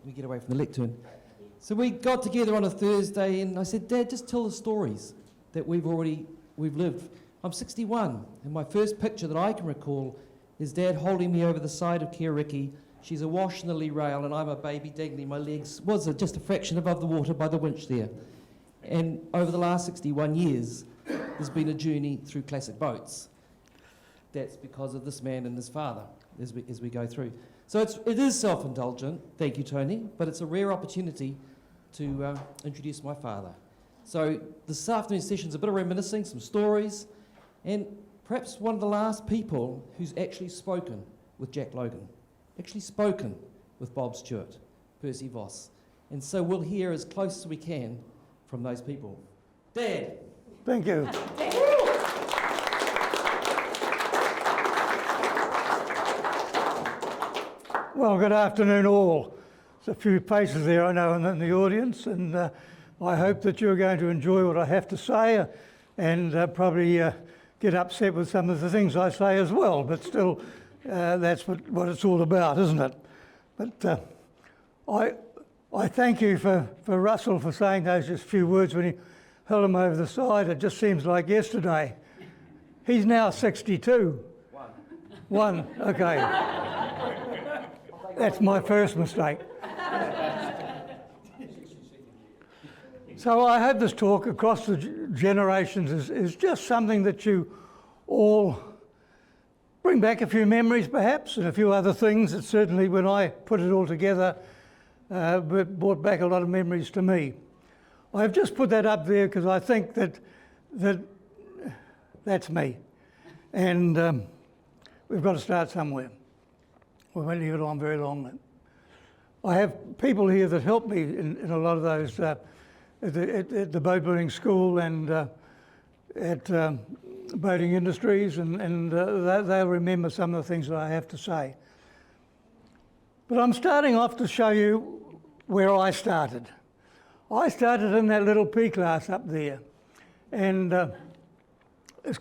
Let me get away from the lectern. So we got together on a Thursday and I said, Dad, just tell the stories that we've lived. I'm 61 and my first picture that I can recall is Dad holding me over the side of Kia. She's awash in the lee rail and I'm a baby dangling my legs. Was just a fraction above the water by the winch there. And over the last 61 years, there's been a journey through classic boats. That's because of this man and his father as we go through. So it is self-indulgent, thank you Tony, but it's a rare opportunity to introduce my father. So this afternoon's session's a bit of reminiscing, some stories, and perhaps one of the last people who's actually spoken with Jack Logan, actually spoken with Bob Stewart, Percy Vos. And so we'll hear as close as we can from those people. Dad. Thank you. Well, good afternoon all. There's a few faces there I know in the audience, and I hope that you're going to enjoy what I have to say and probably get upset with some of the things I say as well, but still that's what it's all about, isn't it? But I thank you for Russell for saying those just few words when he held him over the side. It just seems like yesterday. He's now 62. One, okay. That's my first mistake. So I hope this talk across the generations is just something that you all bring back a few memories perhaps, and a few other things that certainly when I put it all together brought back a lot of memories to me. I've just put that up there because I think that's me. And we've got to start somewhere. We won't leave it on very long. I have people here that help me in a lot of those at the boatbuilding school and at boating industries, and they'll remember some of the things that I have to say. But I'm starting off to show you where I started. I started in that little P class up there, and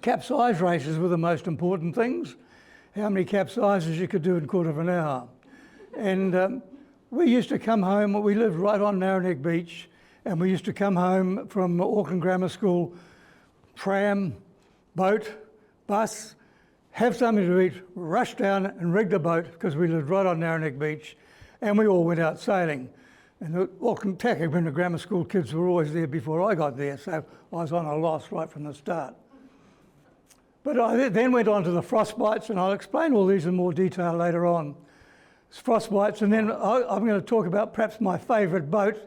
capsize races were the most important things. How many capsizes you could do in a quarter of an hour. And we used to come home, we lived right on Narrowneck Beach, and we used to come home from Auckland Grammar School, tram, boat, bus, have something to eat, rush down and rig the boat because we lived right on Narrowneck Beach, and we all went out sailing. And the Auckland Tangaroa Grammar School kids were always there before I got there, so I was on a loss right from the start. But I then went on to the frostbites, and I'll explain all these in more detail later on. Frostbites, and then I'm going to talk about perhaps my favourite boat,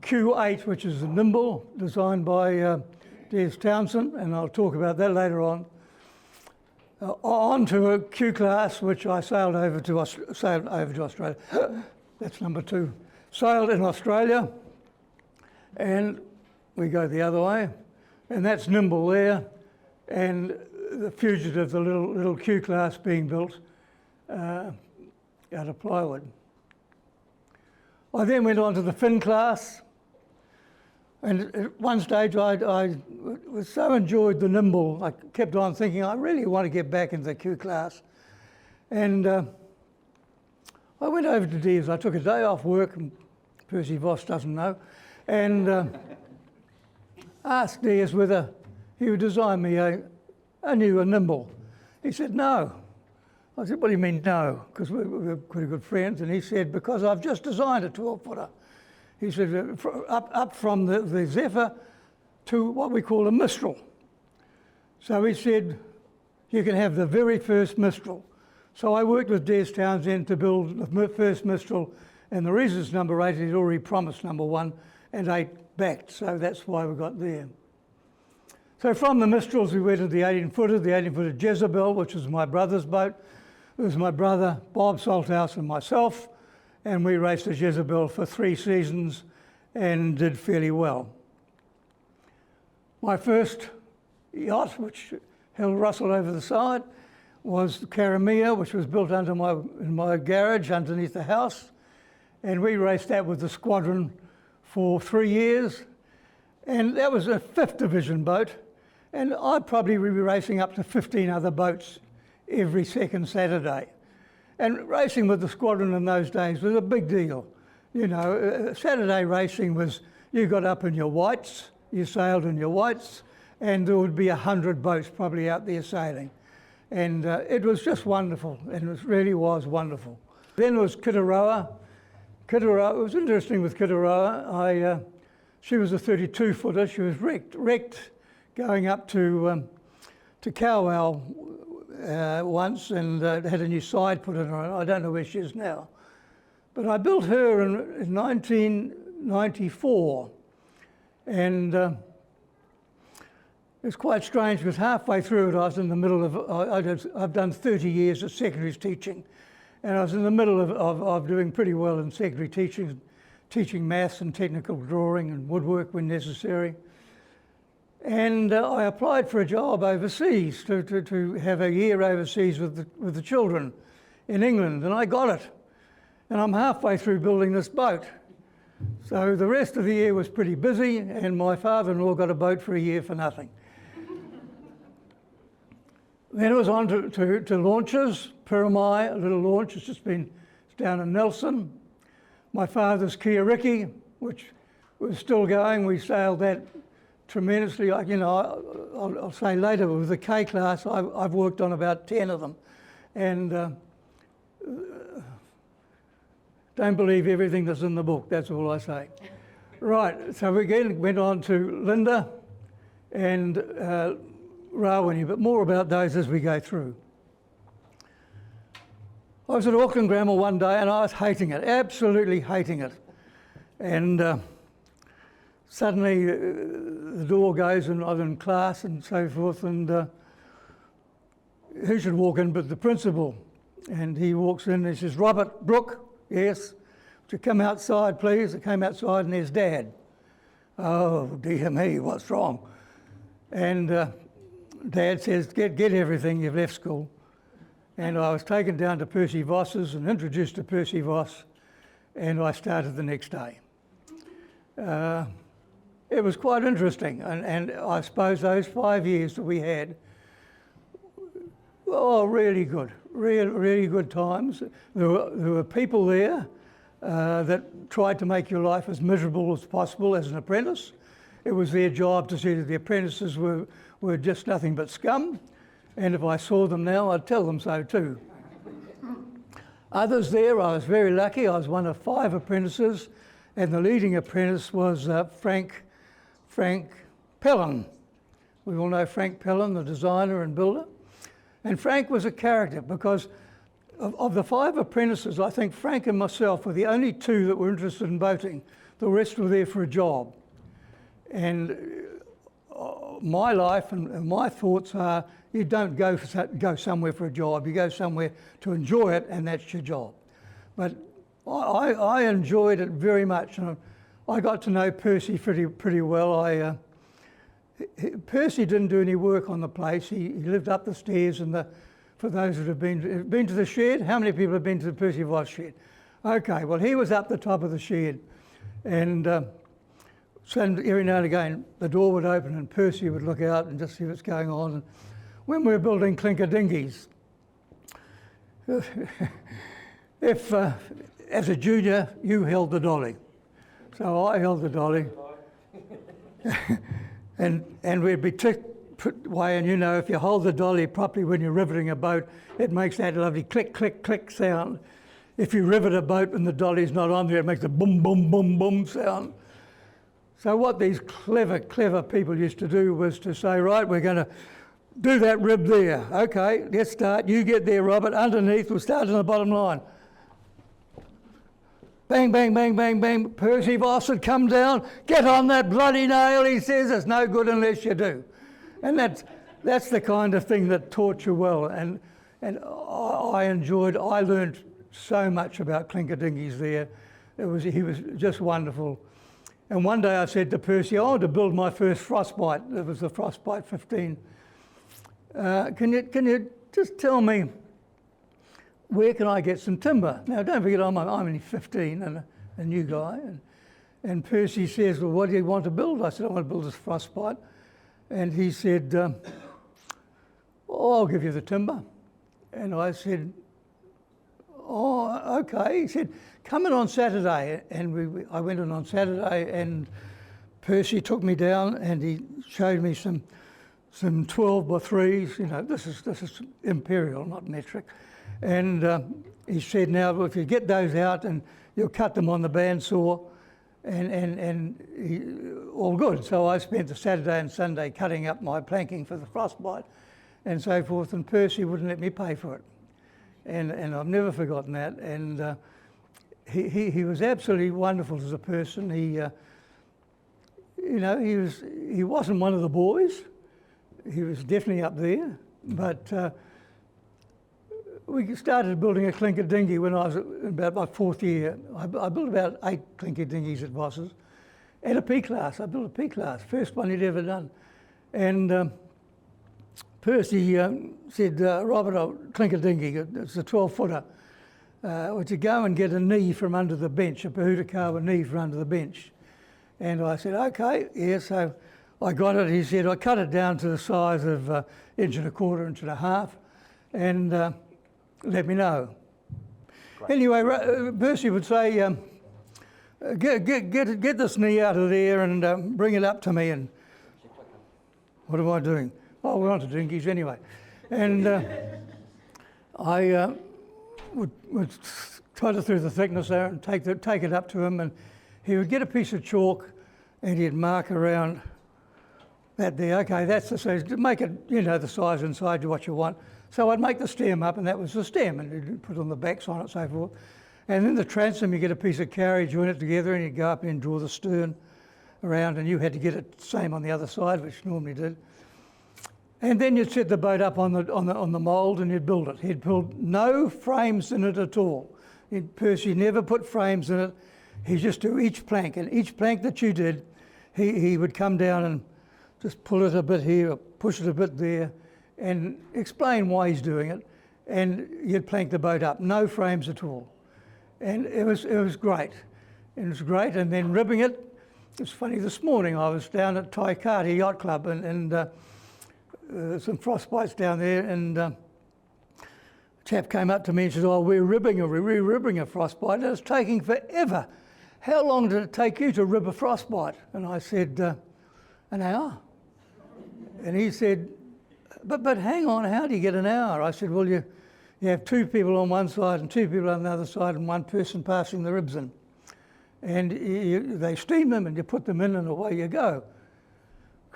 Q8, which is a nimble, designed by Des Townsend, and I'll talk about that later on. On to a Q class, which I sailed over to Australia. That's number 2. Sailed in Australia, and we go the other way, and that's nimble there, and the Fugitive, the little Q class being built out of plywood. I then went on to the fin class, and at one stage I was so enjoyed the nimble, I kept on thinking I really want to get back into the Q class. And I went over to Des. I took a day off work, and Percy Vos doesn't know, and asked Des whether he would design me a nimble. He said, no. I said, what do you mean, no? Because we're pretty good friends. And he said, because I've just designed a 12-footer. He said, up from the Zephyr to what we call a Mistral. So he said, you can have the very first Mistral. So I worked with Des Townsend to build the first Mistral, and the reason it's number 8, he'd already promised number 1, and 8 backed, so that's why we got there. So from the Mistrals, we went to the 18-footer Jezebel, which was my brother's boat. It was my brother, Bob Salthouse, and myself, and we raced the Jezebel for 3 seasons and did fairly well. My first yacht, which held Russell over the side, was the Karamia, which was built in my garage underneath the house, and we raced that with the squadron for 3 years, and that was a 5th division boat. And I'd probably be racing up to 15 other boats every second Saturday. And racing with the squadron in those days was a big deal. You know, Saturday racing was, you got up in your whites, you sailed in your whites, and there would be 100 boats probably out there sailing. And it was just wonderful, and it really was wonderful. Then was Kitaroa. Kitaroa, it was interesting with Kitaroa. She was a 32-footer. She was wrecked going up to Kowal once, and had a new side put in her. I don't know where she is now. But I built her in 1994, and it's quite strange because halfway through it I was in the middle of, I've done 30 years of secondary teaching, and I was in the middle of doing pretty well in secondary teaching maths and technical drawing and woodwork when necessary. And I applied for a job overseas to have a year overseas with the children in England, and I got it. And I'm halfway through building this boat. So the rest of the year was pretty busy, and my father-in-law got a boat for a year for nothing. Then it was on to launches. Piramai, a little launch, it's down in Nelson. My father's Kia Riki, which was still going, we sailed that tremendously. You know, I'll say later, with the K class, I've worked on about 10 of them. And don't believe everything that's in the book, that's all I say. Right, so we again went on to Linda and Rawini, but more about those as we go through. I was at Auckland Grammar one day and I was hating it, absolutely hating it. And suddenly the door goes and I'm in class and so forth, and who should walk in but the principal? And he walks in and he says, "Robert Brooke." "Yes." "Would you come outside, please?" I came outside and there's Dad. "Oh, dear me, what's wrong?" And Dad says, get everything, you've left school. And I was taken down to Percy Vos's and introduced to Percy Vos, and I started the next day. It was quite interesting, and I suppose those 5 years that we had, oh, really good, really good times. There were people there that tried to make your life as miserable as possible as an apprentice. It was their job to see that the apprentices were just nothing but scum, and if I saw them now, I'd tell them so too. Others there, I was very lucky. I was one of 5 apprentices, and the leading apprentice was Frank Pellin. We all know Frank Pellin, the designer and builder. And Frank was a character because of the 5 apprentices, I think Frank and myself were the only 2 that were interested in boating. The rest were there for a job. And my life and my thoughts are, you don't go somewhere for a job, you go somewhere to enjoy it, and that's your job. But I enjoyed it very much, and I got to know Percy pretty well. Percy didn't do any work on the place. He lived up the stairs, and for those that have been to the shed, how many people have been to the Percy Vos shed? Okay, well, he was up the top of the shed, and so every now and again the door would open and Percy would look out and just see what's going on. And when we were building clinker dinghies, if as a junior you held the dolly, so I held the dolly, and we'd be put away. And you know, if you hold the dolly properly when you're riveting a boat, it makes that lovely click, click, click sound. If you rivet a boat and the dolly's not on there, it makes a boom, boom, boom, boom sound. So what these clever people used to do was to say, right, we're going to do that rib there. Okay, let's start. You get there, Robert. Underneath, we'll start on the bottom line. Bang, bang, bang, bang, bang. Percy Vos would come down, get on that bloody nail. He says it's no good unless you do. And that's the kind of thing that taught you well. And I learned so much about clinker dinghies there. He was just wonderful. And one day I said to Percy, I want to build my first frostbite. It was the Frostbite 15. Can you just tell me, where can I get some timber? Now, don't forget, I'm only 15 and a new guy. And Percy says, well, what do you want to build? I said, I want to build this frostbite. And he said, oh, I'll give you the timber. And I said, oh, okay. He said, come in on Saturday. And I went in on Saturday, and Percy took me down and he showed me some 12 by 3s. You know, this is imperial, not metric. And he said, now if you get those out and you'll cut them on the bandsaw, all good. So I spent the Saturday and Sunday cutting up my planking for the frostbite and so forth, and Percy wouldn't let me pay for it. And I've never forgotten that. And he was absolutely wonderful as a person. You know, he wasn't one of the boys. He was definitely up there, but we started building a clinker dinghy when I was about my 4th year. I built about 8 clinker dinghies at Vos's. At a P-class, I built a P-class, first one he'd ever done. And Percy said, Robert, a clinker dinghy, it's a 12-footer. Would you go and get a knee from under the bench, a Pahutakawa knee from under the bench? And I said, okay, yeah, so I got it. He said, I cut it down to the size of 1.25 inches, 1.5 inches, and let me know. Great. Anyway, Percy would say, get this knee out of there and bring it up to me. And what am I doing? Oh, we're on to dinghies anyway. And I would cut it through the thickness there and take it up to him, and he would get a piece of chalk and he'd mark around that there. Okay, that's the size. Make it, you know, the size inside to what you want. So I'd make the stem up, and that was the stem, and he'd put on the backs on it and so forth. And then the transom, you get a piece of carriage, join it together, and you'd go up and draw the stern around, and you had to get it the same on the other side, which you normally did. And then you'd set the boat up on the mould, and you'd build it. He'd build no frames in it at all. Percy never put frames in it. He'd just do each plank, and each plank that you did, he would come down and just pull it a bit here, or push it a bit there, and explain why he's doing it. And you'd plank the boat up, no frames at all. And it was great. It was great. And then ribbing it, it's funny, this morning I was down at Taikati Yacht Club, and some frostbites down there, and a chap came up to me and said, oh, we're ribbing a frostbite, and it's taking forever. How long did it take you to rib a frostbite? And I said, an hour. And he said, but hang on, how do you get an hour? I said, well, you have 2 people on one side and 2 people on the other side, and 1 person passing the ribs in. And they steam them, and you put them in, and away you go.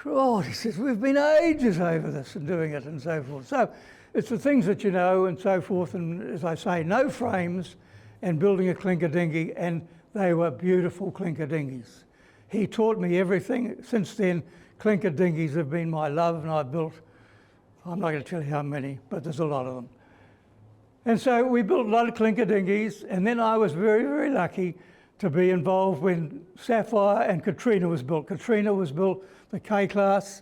Oh, he says, we've been ages over this and doing it and so forth. So it's the things that you know and so forth, and as I say, no frames, and building a clinker dinghy, and they were beautiful clinker dinghies. He taught me everything. Since then, clinker dinghies have been my love, and I've built, I'm not going to tell you how many, but there's a lot of them. And so we built a lot of clinker dinghies, and then I was very, very lucky to be involved when Sapphire and Katrina was built. Katrina was built, the K-class,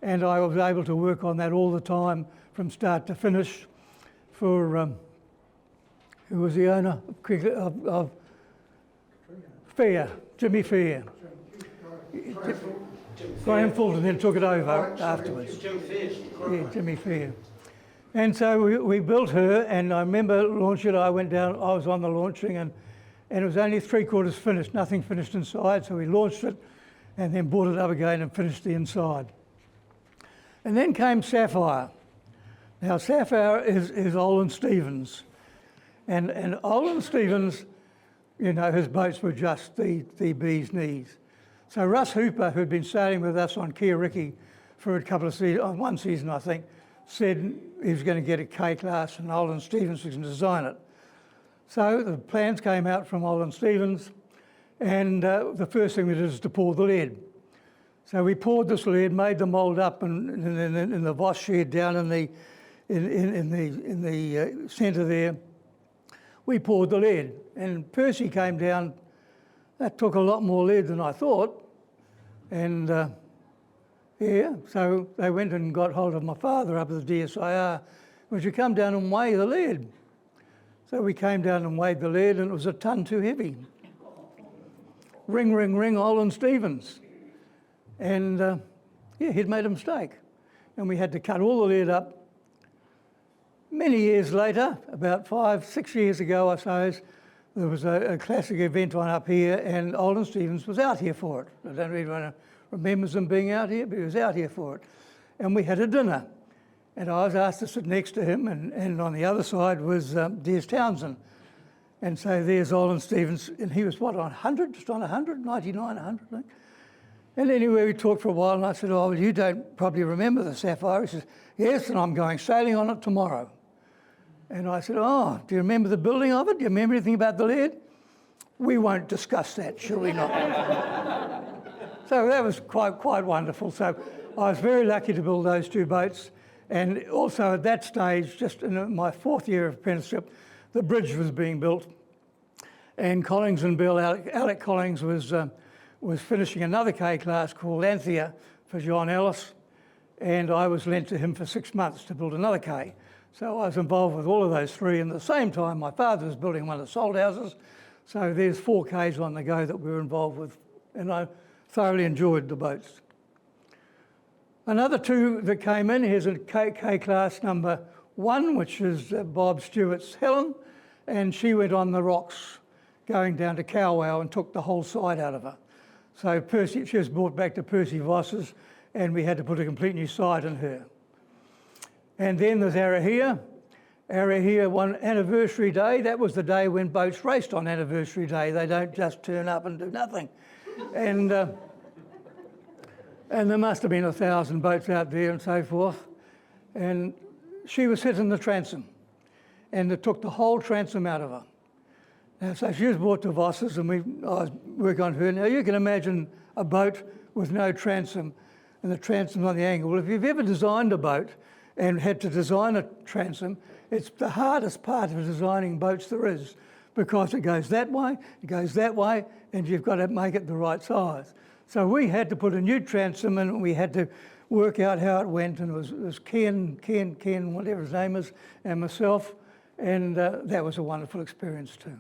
and I was able to work on that all the time from start to finish for, who was the owner of Fair, Jimmy Fair. Graham Fulton then took it over afterwards. Yeah, Jimmy Fair. And so we built her, and I remember launching it. I went down, I was on the launching, and it was only 3/4 finished, nothing finished inside, so we launched it and then brought it up again and finished the inside. And then came Sapphire. Now Sapphire is Olin Stevens, and Olin Stevens, you know, his boats were just the bee's knees. So Russ Hooper, who'd been sailing with us on Kia Riki for a couple of seasons, on 1 season I think, said he was going to get a K-class and Olin Stevens was going to design it. So the plans came out from Olin Stevens, and the first thing we did is to pour the lead. So we poured this lead, made the mould up in the Vos shed down in the centre there. We poured the lead, and Percy came down. That took a lot more lead than I thought, and yeah, so they went and got hold of my father up at the DSIR. Would you come down and weigh the lead? So we came down and weighed the lead, and it was a ton too heavy. Ring, ring, ring, Olin Stevens. And yeah, he'd made a mistake. And we had to cut all the lead up Many years later, about 5, 6 years ago, I suppose, there was a classic event on up here, and Olin Stevens was out here for it. I don't really remember him being out here, but he was out here for it. And we had a dinner, and I was asked to sit next to him, and on the other side was Des Townsend. And so there's Olin Stevens, and he was, what, on 100, just on 100, 99, 100, I think. And anyway, we talked for a while, and I said, oh, well, you don't probably remember the Sapphire. He says, yes, and I'm going sailing on it tomorrow. And I said, oh, do you remember the building of it? Do you remember anything about the lead? We won't discuss that, shall we not? So that was quite wonderful. So I was very lucky to build those 2 boats. And also at that stage, just in my 4th year of apprenticeship, the bridge was being built. And Collings and Bill, Alec Collings was finishing another K-class called Anthea for John Ellis. And I was lent to him for 6 months to build another K. So I was involved with all of those 3. And at the same time, my father was building one of the salt houses. So there's 4 Ks on the go that we were involved with. And I thoroughly enjoyed the boats. Another 2 that came in, here's a K-class number 1, which is Bob Stewart's Helen. And she went on the rocks going down to Kowau and took the whole side out of her. So she was brought back to Percy Voss's, and we had to put a complete new side in her. And then there's Arahia. Arahia, one anniversary day. That was the day when boats raced on anniversary day. They don't just turn up and do nothing. And there must have been 1,000 boats out there and so forth. And she was hit in the transom, and it took the whole transom out of her. Now, so she was brought to Voss's, and I was working on her. Now, you can imagine a boat with no transom, and the transom's on the angle. Well, if you've ever designed a boat and had to design a transom, it's the hardest part of designing boats there is, because it goes that way, and you've got to make it the right size. So we had to put a new transom in, and we had to work out how it went, and it was Ken, whatever his name is, and myself, and that was a wonderful experience too.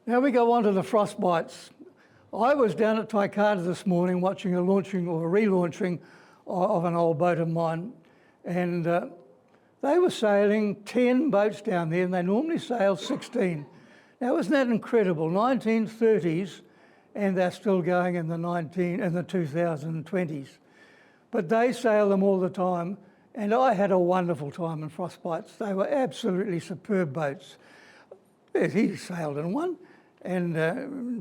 Now we go on to the frostbites. I was down at Taikata this morning watching a launching or a relaunching of an old boat of mine, and they were sailing 10 boats down there, and they normally sail 16. Now, isn't that incredible? 1930s, and they're still going in the 2020s. But they sail them all the time, and I had a wonderful time in frostbites. They were absolutely superb boats. He sailed in one, and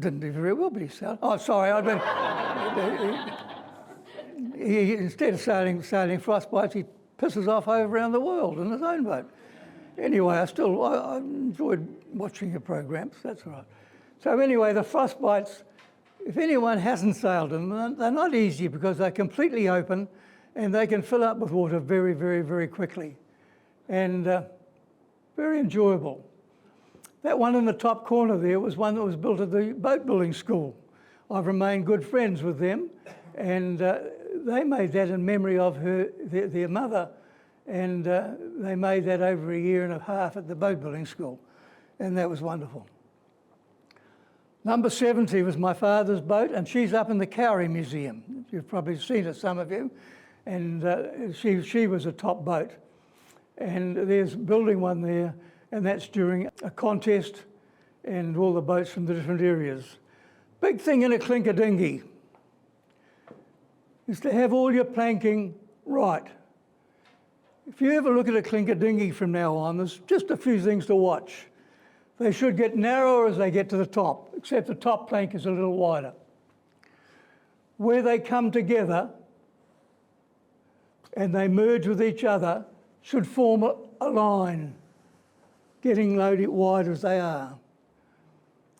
didn't do very well, but he sailed. Oh, sorry, he instead of sailing frostbites, he pisses off over around the world in his own boat. Anyway, I enjoyed watching your programs, that's all right. So anyway, the frostbites, if anyone hasn't sailed them, they're not easy because they're completely open and they can fill up with water very, very, very quickly. And very enjoyable. That one in the top corner there was one that was built at the boatbuilding school. I've remained good friends with them, and they made that in memory of their mother, and they made that over a year and a half at the boatbuilding school, and that was wonderful. Number 70 was my father's boat, and she's up in the Cowrie Museum. You've probably seen it, some of you, and she was a top boat. And there's building one there, and that's during a contest and all the boats from the different areas. Big thing in a clinker dinghy is to have all your planking right. If you ever look at a clinker dinghy from now on, there's just a few things to watch. They should get narrower as they get to the top, except the top plank is a little wider. Where they come together and they merge with each other should form a line, getting loaded wide as they are.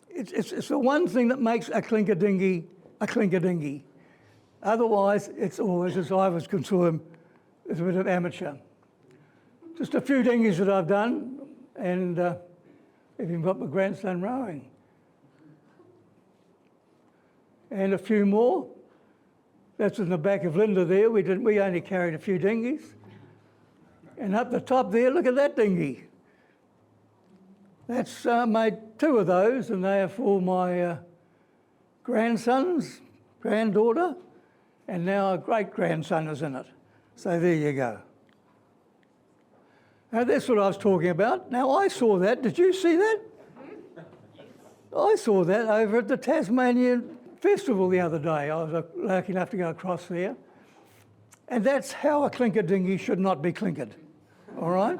It's the one thing that makes a clinker dinghy a clinker dinghy. Otherwise, it's always, as I was concerned, it's a bit of amateur. Just a few dinghies that I've done, and even got my grandson rowing. And a few more. That's in the back of Linda there. We only carried a few dinghies. And up the top there, look at that dinghy. That's made 2 of those, and they are for my grandsons, granddaughter, and now a great-grandson is in it. So there you go. Now, that's what I was talking about. Now, I saw that. Did you see that? I saw that over at the Tasmanian Festival the other day. I was lucky enough to go across there. And that's how a clinker dinghy should not be clinkered, all right?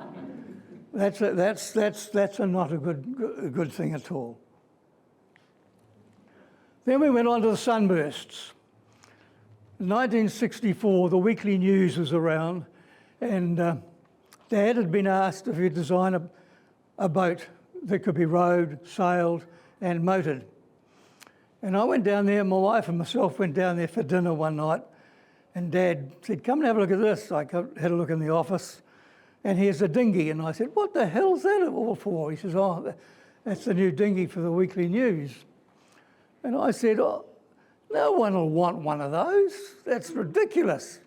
That's not a good thing at all. Then we went on to the sunbursts. In 1964, the Weekly News was around, and Dad had been asked if he'd design a boat that could be rowed, sailed, and motored. And I went down there, my wife and myself went down there for dinner one night, and Dad said, come and have a look at this. I had a look in the office, and here's a dinghy. And I said, what the hell's that all for? He says, oh, that's the new dinghy for the Weekly News. And I said, oh, no one will want one of those. That's ridiculous.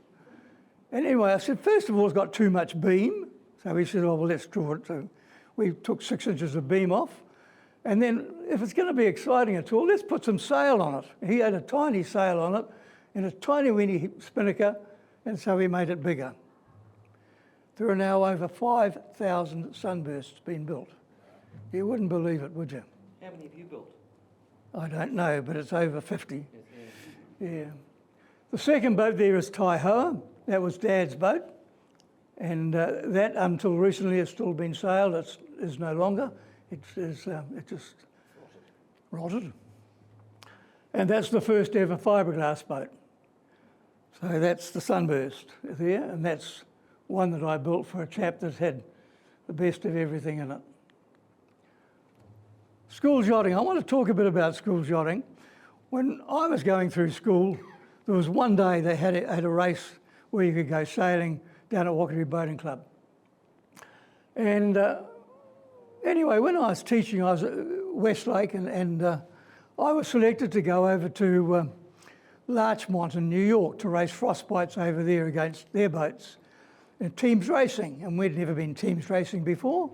And anyway, I said, first of all, it's got too much beam. So he said, oh, well, let's draw it. So we took 6 inches of beam off. And then if it's going to be exciting at all, let's put some sail on it. He had a tiny sail on it and a tiny weeny spinnaker, and so we made it bigger. There are now over 5,000 sunbursts being built. You wouldn't believe it, would you? How many have you built? I don't know, but it's over 50. Yeah. The second boat there is Taihoa. That was Dad's boat. And that, until recently, has still been sailed. It is no longer. It just rotted. And that's the first ever fiberglass boat. So that's the Sunburst there, and that's one that I built for a chap that had the best of everything in it. School yachting. I want to talk a bit about school yachting. When I was going through school, there was one day they had a race where you could go sailing down at Auckland Boating Club. And anyway, when I was teaching, I was at Westlake, and I was selected to go over to Larchmont in New York to race frostbites over there against their boats. And teams racing, and we'd never been teams racing before,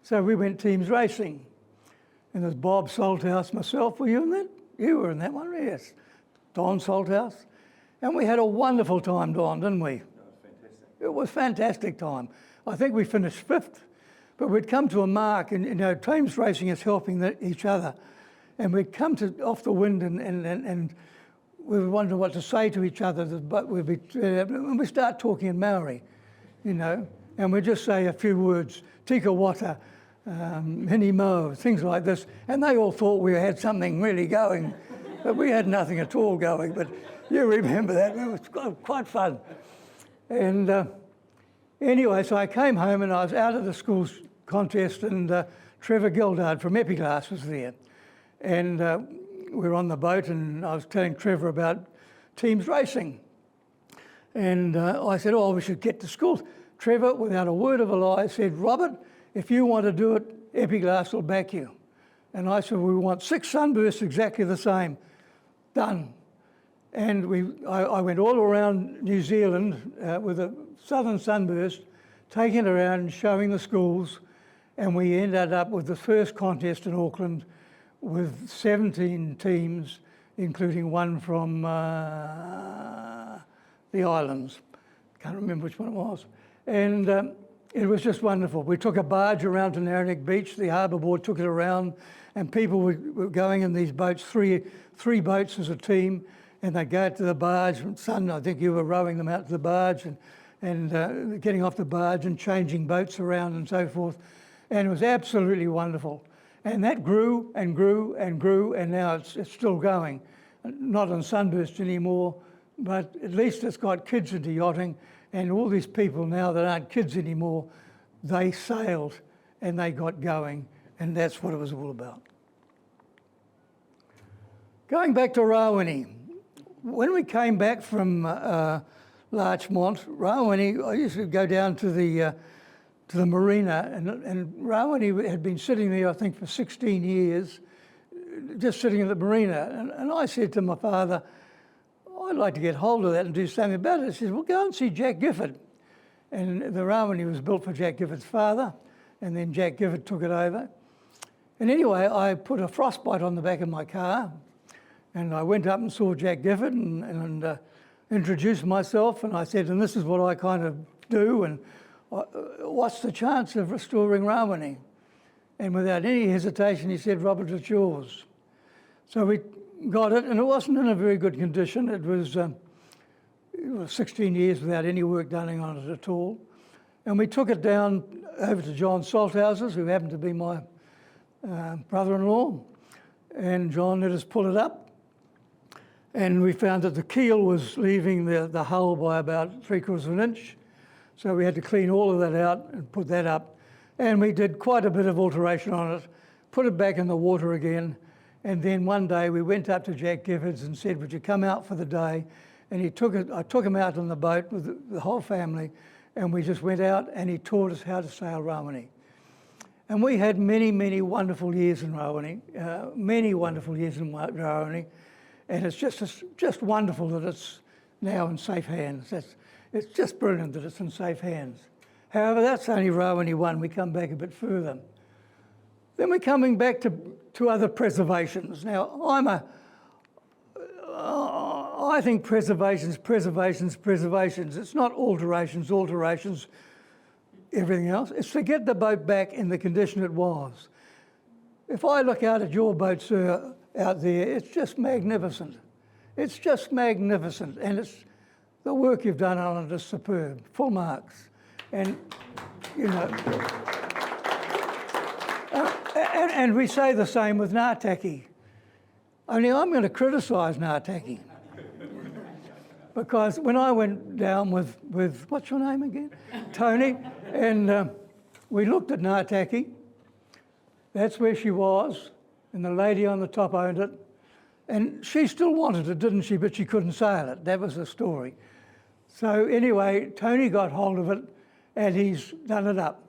so we went teams racing. And there's Bob Salthouse, myself. Were you in that? You were in that one, yes. Don Salthouse. And we had a wonderful time, Don, didn't we? That was fantastic. It was a fantastic time. I think we finished 5th, but we'd come to a mark, and you know, teams racing is helping each other. And we'd come to off the wind, and we were wondering what to say to each other, but when we start talking in Maori, you know, and we just say a few words, tika wata, mini mo, things like this, and they all thought we had something really going, but we had nothing at all going. But you remember that, it was quite fun. And anyway, so I came home and I was out of the school's contest, and Trevor Gildard from Epiglass was there. And we were on the boat, and I was telling Trevor about teams racing. And I said, oh, we should get to school. Trevor, without a word of a lie, said, Robert, if you want to do it, Epiglass will back you. And I said, we want 6 sunbursts exactly the same. Done. And I went all around New Zealand with a southern sunburst, taking it around and showing the schools. And we ended up with the first contest in Auckland with 17 teams, including one from the islands. Can't remember which one it was. And it was just wonderful. We took a barge around to Narrowneck Beach. The harbour board took it around, and people were going in these boats, three boats as a team, and they'd go out to the barge. And son, I think you were rowing them out to the barge, and getting off the barge and changing boats around and so forth. And it was absolutely wonderful. And that grew and grew and grew, and now it's still going. Not on Sunburst anymore, but at least it's got kids into yachting. And all these people now that aren't kids anymore, they sailed and they got going, and that's what it was all about. Going back to Rawene, when we came back from Larchmont, Rawene, I used to go down to the marina, and Rawene had been sitting there, I think, for 16 years, just sitting in the marina. And I said to my father, I'd like to get hold of that and do something about it. He says, well, go and see Jack Gifford. And the Rawene was built for Jack Gifford's father, and then Jack Gifford took it over. And anyway, I put a frostbite on the back of my car, and I went up and saw Jack Gifford and introduced myself, and I said, and this is what I kind of do, and What's the chance of restoring Rawene? And without any hesitation, he said, Robert, it's yours. So we got it, and it wasn't in a very good condition. It was 16 years without any work done on it at all. And we took it down over to John Salthouse's, who happened to be my brother-in-law. And John let us pull it up. And we found that the keel was leaving the hull by about 3/4 of an inch. So we had to clean all of that out and put that up. And we did quite a bit of alteration on it, put it back in the water again. And then one day we went up to Jack Giffords and said, would you come out for the day? And I took him out on the boat with the whole family, and we just went out and he taught us how to sail Rawene. And we had many, many wonderful years in Rawene, and it's just wonderful that it's now in safe hands. It's just brilliant that it's in safe hands. However, that's only Rawene 1. We come back a bit further. Then we're coming back to other preservations. Now, I think preservations. It's not alterations, everything else. It's to get the boat back in the condition it was. If I look out at your boat, sir, out there, it's just magnificent. It's just magnificent, and the work you've done on it is superb, full marks. And, you know, and we say the same with Ngātaki. Only I'm going to criticise Ngātaki. Because when I went down with what's your name again? Tony, and we looked at Ngātaki, that's where she was, and the lady on the top owned it, and she still wanted it, didn't she, but she couldn't sail it. That was the story. So anyway, Tony got hold of it, and he's done it up.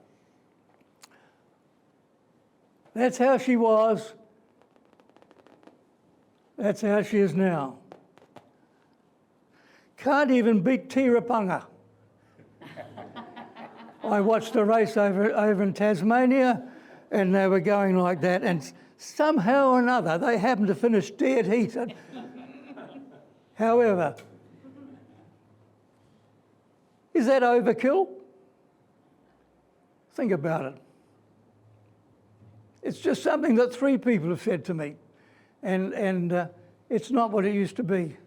That's how she was. That's how she is now. Can't even beat Tirapanga. I watched a race over in Tasmania, and they were going like that, and somehow or another they happened to finish dead heat. However, is that overkill? Think about it. It's just something that 3 people have said to me, and it's not what it used to be.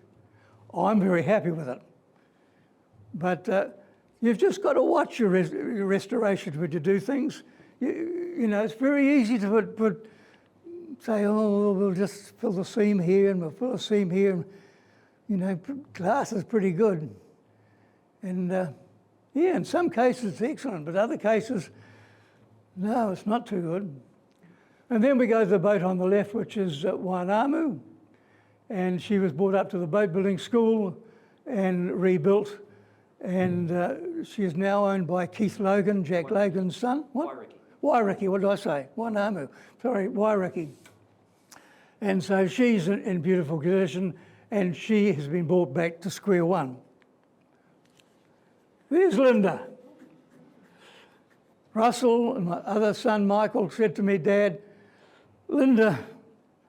I'm very happy with it. But you've just got to watch your restoration when you do things. You know, it's very easy to say, oh, we'll just fill the seam here and we'll fill the seam here. And, you know, glass is pretty good. And yeah, in some cases it's excellent, but other cases, no, it's not too good. And then we go to the boat on the left, which is Wainamu. And she was brought up to the boatbuilding school and rebuilt. And she is now owned by Keith Logan, Jack Logan's son. What? Wairiki, what did I say? Wainamu. Sorry, Wairiki. And so she's in beautiful condition, and she has been brought back to square one. There's Linda. Russell and my other son, Michael, said to me, Dad, Linda,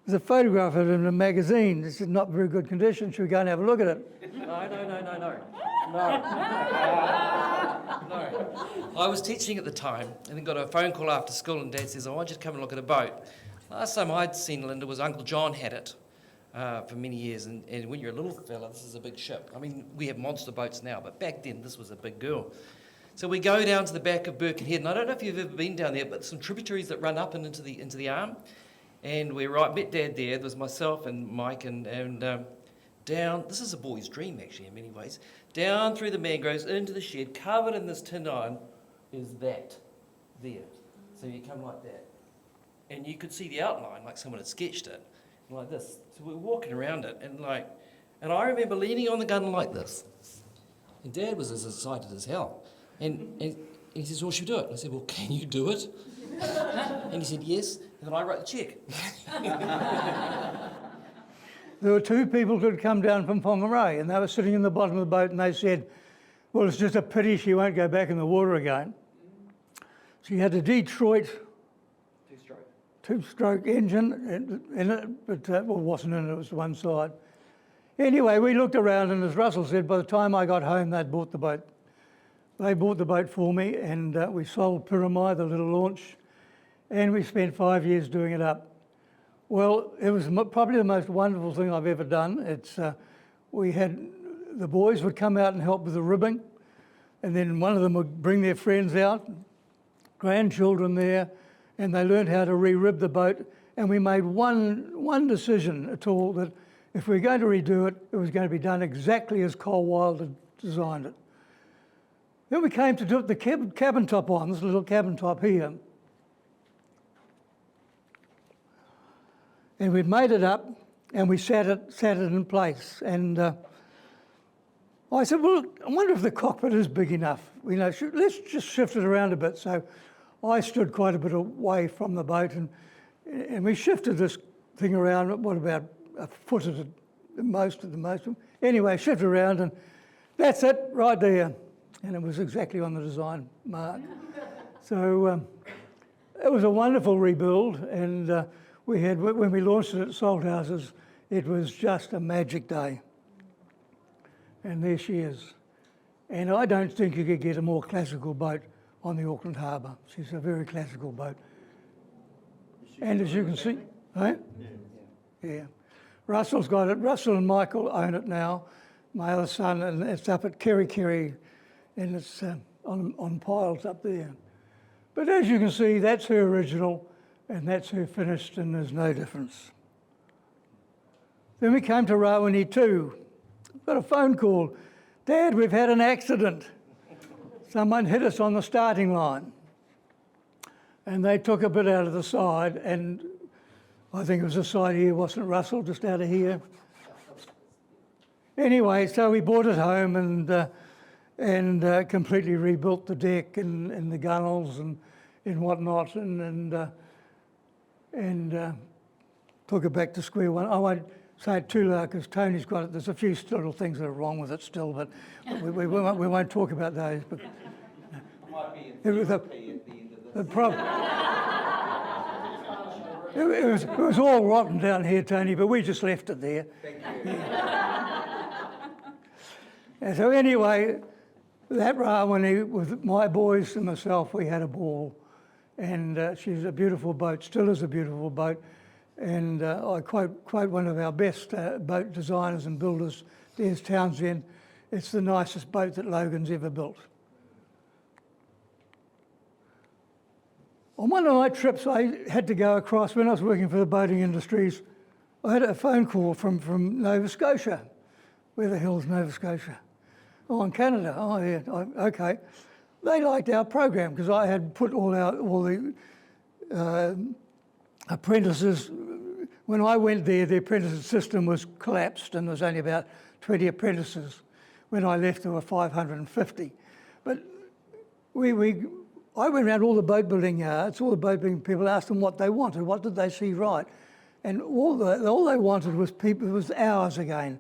there's a photograph of it in a magazine. This is not very good condition. Should we go and have a look at it? No. I was teaching at the time and then got a phone call after school, and Dad says, I want you to come and look at a boat. Last time I'd seen Linda was Uncle John had it for many years, and when you're a little fella, this is a big ship. I mean, we have monster boats now, but back then this was a big girl. So we go down to the back of Birkenhead, and I don't know if you've ever been down there, but some tributaries that run up and into the arm. And we met Dad there. There was myself and Mike and down. This is a boy's dream, actually, in many ways. Down through the mangroves into the shed, covered in this tin iron, is that there. So you come like that, and you could see the outline, like someone had sketched it, like this. So we're walking around it, and I remember leaning on the gun like this, and Dad was as excited as hell, and he says, "Well, should we do it?" And I said, "Well, can you do it?" And he said, "Yes." And then I wrote the cheque. There were 2 people who had come down from Whangarei, and they were sitting in the bottom of the boat, and they said, well, it's just a pity she won't go back in the water again. She had a Detroit 2-stroke engine in it, but well, it wasn't in it, it was one side. Anyway, we looked around, and as Russell said, by the time I got home, they'd bought the boat. They bought the boat for me, and we sold Piramai, the little launch, and we spent 5 years doing it up. Well, it was probably the most wonderful thing I've ever done. The boys would come out and help with the ribbing, and then one of them would bring their friends out, grandchildren there, and they learned how to re-rib the boat. And we made one decision at all, that if we were going to redo it, it was going to be done exactly as Cole Wilde had designed it. Then we came to do the cabin top on, this little cabin top here. And we'd made it up, and we sat it in place. And I said, well, I wonder if the cockpit is big enough. Let's just shift it around a bit. So I stood quite a bit away from the boat, and we shifted this thing around, about a foot at the most. Anyway, shifted around, and that's it, right there. And it was exactly on the design mark. So it was a wonderful rebuild, and when we launched it at Salt Houses, it was just a magic day. And there she is. And I don't think you could get a more classical boat on the Auckland Harbour. She's a very classical boat. And as you can see, eh? Yeah. Russell's got it. Russell and Michael own it now, my other son, and it's up at Kerikeri, and it's on piles up there. But as you can see, that's her original, and that's her finished, and there's no difference. Then we came to Rawene 2. Got a phone call. Dad, we've had an accident. Someone hit us on the starting line. And they took a bit out of the side, and I think it was the side here, wasn't it, Russell, just out of here? Anyway, so we brought it home and completely rebuilt the deck and the gunnels and whatnot, and took it back to square one. I won't say it too loud because Tony's got it. There's a few little things that are wrong with it still, but we won't talk about those. But Might be it was at the end of the problem. It was all rotten down here, Tony, but we just left it there. Thank you. And so anyway, that Rawene, with my boys and myself, we had a ball. And she's a beautiful boat, still is a beautiful boat. And I quote one of our best boat designers and builders, Des Townsend, it's the nicest boat that Logan's ever built. On one of my trips I had to go across, when I was working for the boating industries, I had a phone call from Nova Scotia. Where the hell's Nova Scotia? Oh, in Canada. Oh, yeah, okay. They liked our program because I had put all the apprentices. When I went there, the apprentice system was collapsed and there was only about 20 apprentices. When I left, there were 550. But I went around all the boat building yards, all the boat building people, asked them what they wanted, what did they see right, and all they wanted was hours again.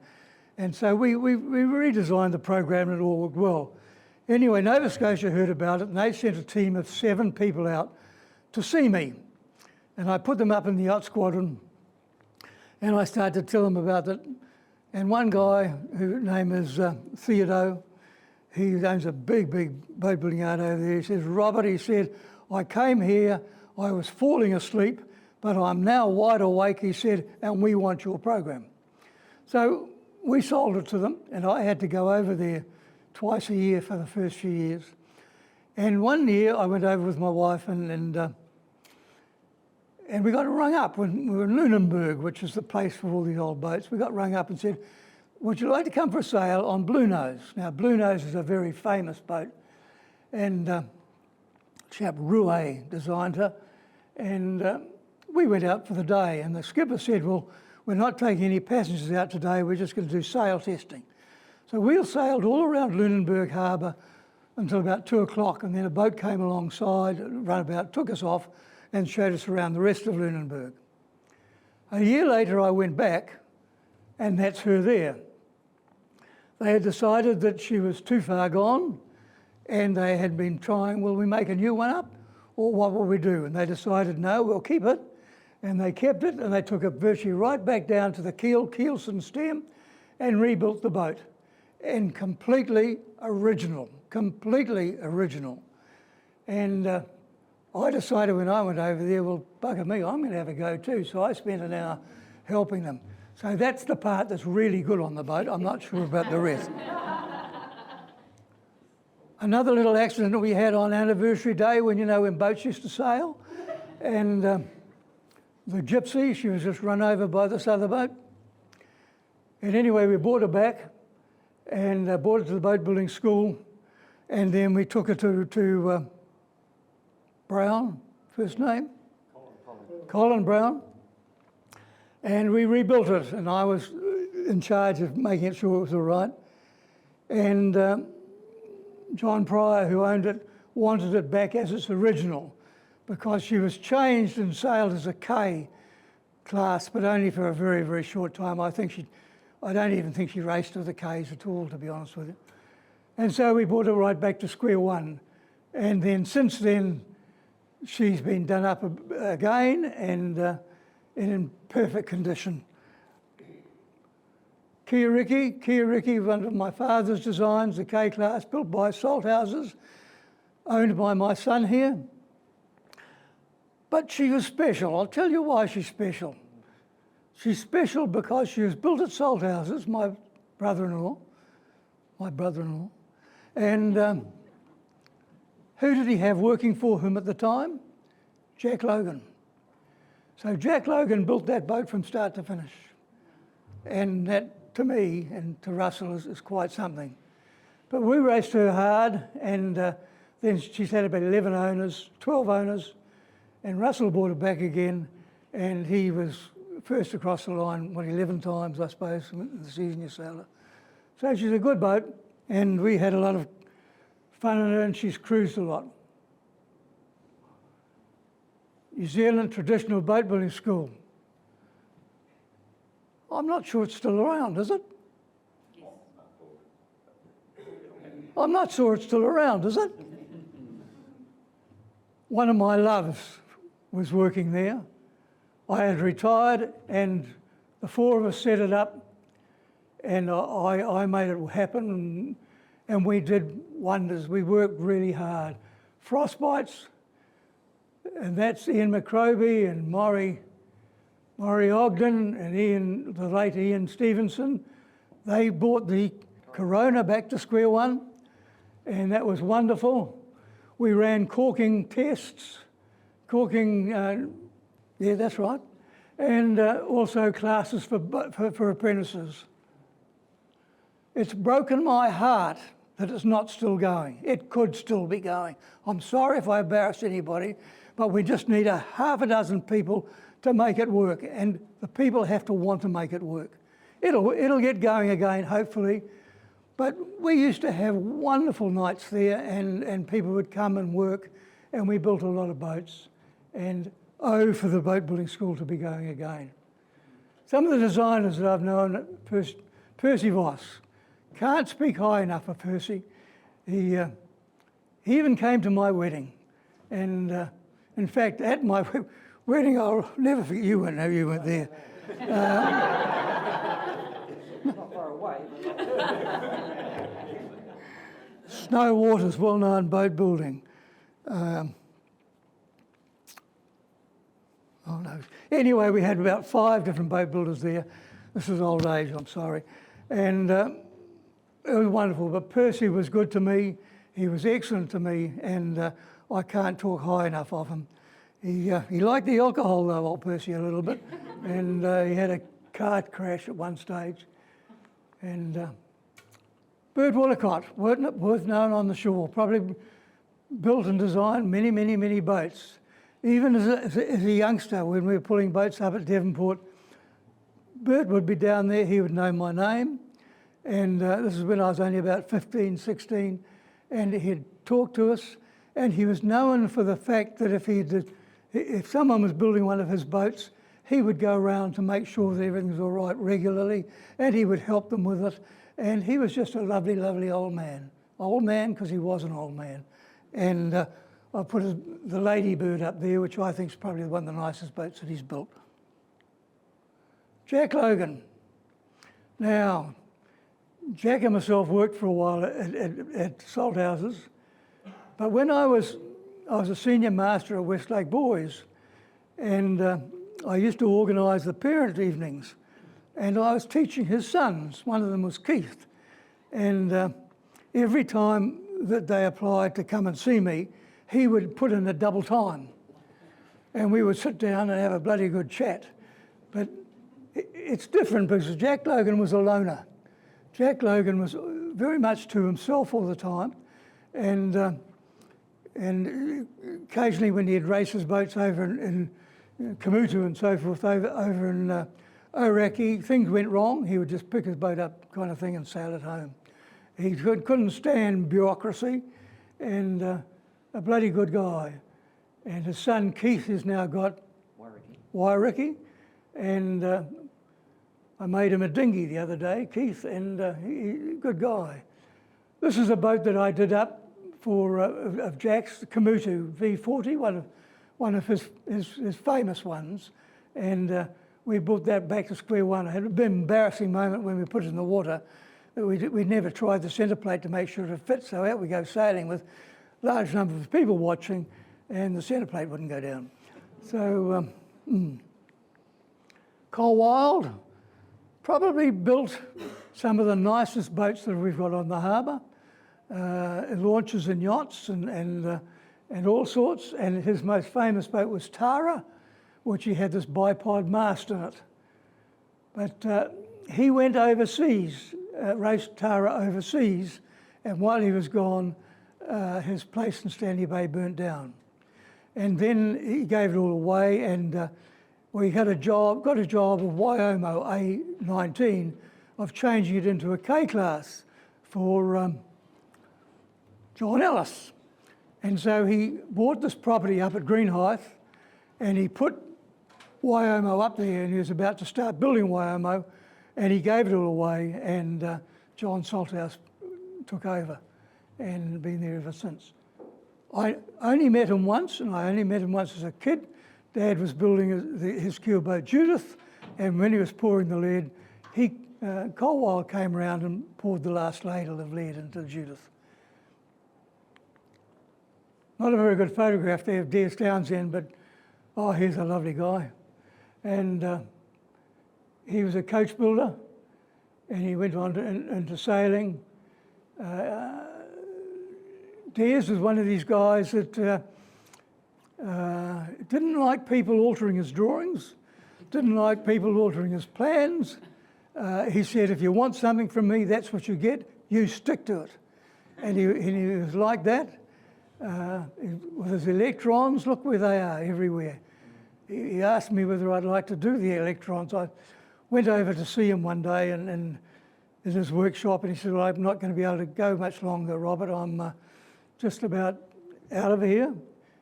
And so we redesigned the program and it all worked well. Anyway, Nova Scotia heard about it and they sent a team of 7 people out to see me. And I put them up in the yacht squadron and I started to tell them about it. And one guy, whose name is Theodore, he owns a big boat building yard over there. He says, Robert, he said, I came here, I was falling asleep, but I'm now wide awake, he said, and we want your program. So we sold it to them, and I had to go over there twice a year for the first few years. And one year I went over with my wife and we got rung up when we were in Lunenburg, which is the place for all these old boats. We got rung up and said, would you like to come for a sail on Blue Nose? Now, Blue Nose is a very famous boat, and chap Rouet designed her, and we went out for the day, and the skipper said, well, we're not taking any passengers out today, we're just going to do sail testing. So we sailed all around Lunenburg Harbour until about 2 o'clock, and then a boat came alongside, runabout, took us off, and showed us around the rest of Lunenburg. A year later, I went back, and that's her there. They had decided that she was too far gone, and they had been trying, will we make a new one up, or what will we do? And they decided, no, we'll keep it. And they kept it, and they took it virtually right back down to the keelson stem, and rebuilt the boat, and completely original. completely original. And I decided when I went over there, well, bugger me, I'm going to have a go too. So I spent an hour helping them. So that's the part that's really good on the boat. I'm not sure about the rest. Another little accident that we had on anniversary day when boats used to sail. And the gypsy, she was just run over by this other boat. And anyway, we brought her back and brought her to the boat building school. And then we took her to Brown, first name? Colin Brown. And we rebuilt it, and I was in charge of making sure it was all right. And John Pryor, who owned it, wanted it back as its original because she was changed and sailed as a K class, but only for a very, very short time. I don't even think she raced with the Ks at all, to be honest with you. And so we brought her right back to square one. And then since then, she's been done up again and in perfect condition. Kia Riki, one of my father's designs, the K-class, built by Salthouses, owned by my son here. But she was special. I'll tell you why she's special. She's special because she was built at Salthouses, my brother-in-law. And who did he have working for him at the time? Jack Logan. So Jack Logan built that boat from start to finish. And that, to me and to Russell, is quite something. But we raced her hard, and then she's had about 11 owners, 12 owners, and Russell bought it back again, and he was first across the line, 11 times, I suppose, in the season you sailed her. So she's a good boat, and we had a lot of fun in her, and she's cruised a lot. New Zealand Traditional Boat Building School. I'm not sure it's still around, is it? I'm not sure it's still around, is it? One of my loves was working there. I had retired and the four of us set it up, and I made it happen, and we did wonders. We worked really hard. Frostbites, and that's Ian McRoby and Maury Ogden and the late Ian Stevenson. They brought the Corona back to square one, and that was wonderful. We ran caulking tests, yeah, that's right, and also classes for apprentices. It's broken my heart that it's not still going. It could still be going. I'm sorry if I embarrassed anybody, but we just need half a dozen people to make it work, and the people have to want to make it work. It'll get going again, hopefully, but we used to have wonderful nights there, and people would come and work, and we built a lot of boats, and for the boat building school to be going again. Some of the designers that I've known, Percy Vos, can't speak high enough of Percy. He even came to my wedding, and in fact, at my wedding, I'll never forget, you weren't there. Not far away. Snow Water's well-known boat building. Oh no. Anyway, we had about 5 different boat builders there. This is old age, I'm sorry. And it was wonderful, but Percy was good to me. He was excellent to me, and I can't talk high enough of him. He liked the alcohol though, old Percy, a little bit, and he had a car crash at one stage. And Bert Willicott, worth known on the shore, probably built and designed many, many, many boats. Even as a youngster, when we were pulling boats up at Devonport, Bert would be down there, he would know my name, and this is when I was only about 15, 16, and he'd talk to us, and he was known for the fact that if someone was building one of his boats, he would go around to make sure that everything was all right regularly, and he would help them with it, and he was just a lovely, lovely old man. Old man because he was an old man. And I put the Ladybird up there, which I think is probably one of the nicest boats that he's built. Jack Logan. Now, Jack and myself worked for a while at salt houses, but when I was a senior master at Westlake Boys, and I used to organise the parent evenings, and I was teaching his sons. One of them was Keith, and every time that they applied to come and see me, he would put in a double time, and we would sit down and have a bloody good chat. But it's different because Jack Logan was a loner. Jack Logan was very much to himself all the time, and occasionally when he'd race his boats over in Kamutu and so forth, over in Oraki, things went wrong, he would just pick his boat up kind of thing and sail it home. He couldn't stand bureaucracy, and a bloody good guy. And his son Keith has now got Wairiki, and I made him a dinghy the other day, Keith, and good guy. This is a boat that I did up for of Jack's, the Kamutu V40, one of his famous ones, and we brought that back to square one. It had been an embarrassing moment when we put it in the water. We never tried the centre plate to make sure it fit, so out we go sailing with large number of people watching, and the centre plate wouldn't go down. So, Cole Wild probably built some of the nicest boats that we've got on the harbour. Launches and yachts and all sorts, and his most famous boat was Tara, which he had this bipod mast in it. But he went overseas, raced Tara overseas, and while he was gone, his place in Stanley Bay burnt down. And then he gave it all away, and we got a job of Waiomo A19 of changing it into a K class for John Ellis. And so he bought this property up at Greenhithe, and he put Waiomo up there, and he was about to start building Waiomo, and he gave it all away, and John Salthouse took over and been there ever since. I only met him once, and I only met him once as a kid. Dad was building his keel boat Judith, and when he was pouring the lead, Colwell came around and poured the last ladle of lead into Judith. Not a very good photograph there of D.S. Townsend, but oh, he's a lovely guy. And he was a coach builder, and he went on into sailing. Des was one of these guys that didn't like people altering his drawings, didn't like people altering his plans. He said, if you want something from me, that's what you get, you stick to it. And he was like that. With his electrons, look where they are, everywhere. He asked me whether I'd like to do the electrons. I went over to see him one day and in his workshop, and he said, well, I'm not going to be able to go much longer, Robert. I'm just about out of here.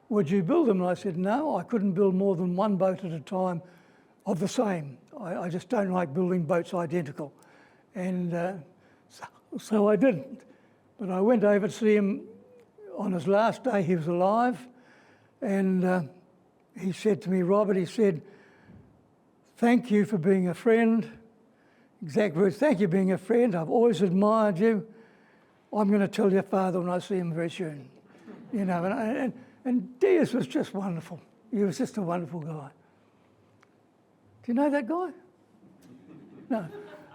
Would you build them? And I said, no, I couldn't build more than one boat at a time of the same. I just don't like building boats identical. And so I didn't. But I went over to see him on his last day. He was alive, and he said to me, Robert, he said, thank you for being a friend. Exact words, thank you for being a friend. I've always admired you. I'm going to tell your father when I see him very soon. You know, and Diaz was just wonderful. He was just a wonderful guy. Do you know that guy? No.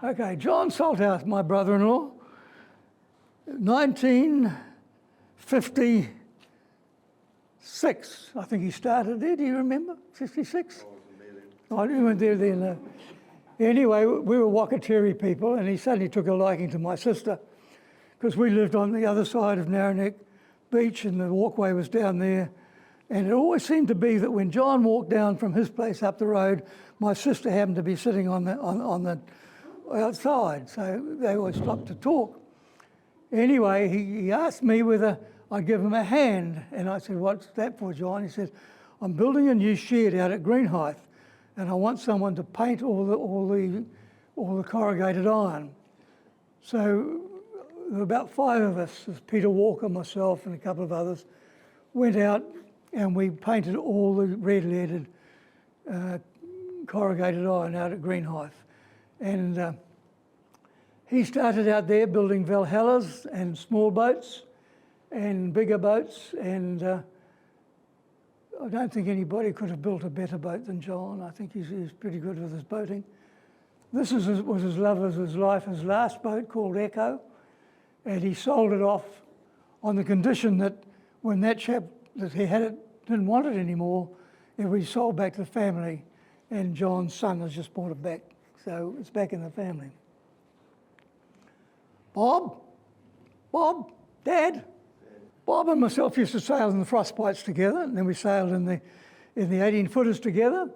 Okay, John Salthouse, my brother-in-law, 1956, I think he started there. Do you remember? 56? I weren't there then. No. Anyway, we were Wakateri people, and he suddenly took a liking to my sister because we lived on the other side of Narrowneck Beach, and the walkway was down there. And it always seemed to be that when John walked down from his place up the road, my sister happened to be sitting on the outside, so they always stopped to talk. Anyway, he asked me whether I'd give him a hand, and I said, what's that for, John? He said, I'm building a new shed out at Greenhithe, and I want someone to paint all the corrugated iron. So there were about 5 of us, Peter Walker, myself, and a couple of others, went out and we painted all the red-leaded corrugated iron out at Greenhithe. And He started out there building Valhallas and small boats and bigger boats, and I don't think anybody could have built a better boat than John. I think he's pretty good with his boating. This was his love of his life, his last boat called Echo, and he sold it off on the condition that when that chap that he had it didn't want it anymore, it would be sold back to the family, and John's son has just bought it back, so it's back in the family. Bob, Dad. Bob and myself used to sail in the frostbites together, and then we sailed in the 18-footers together,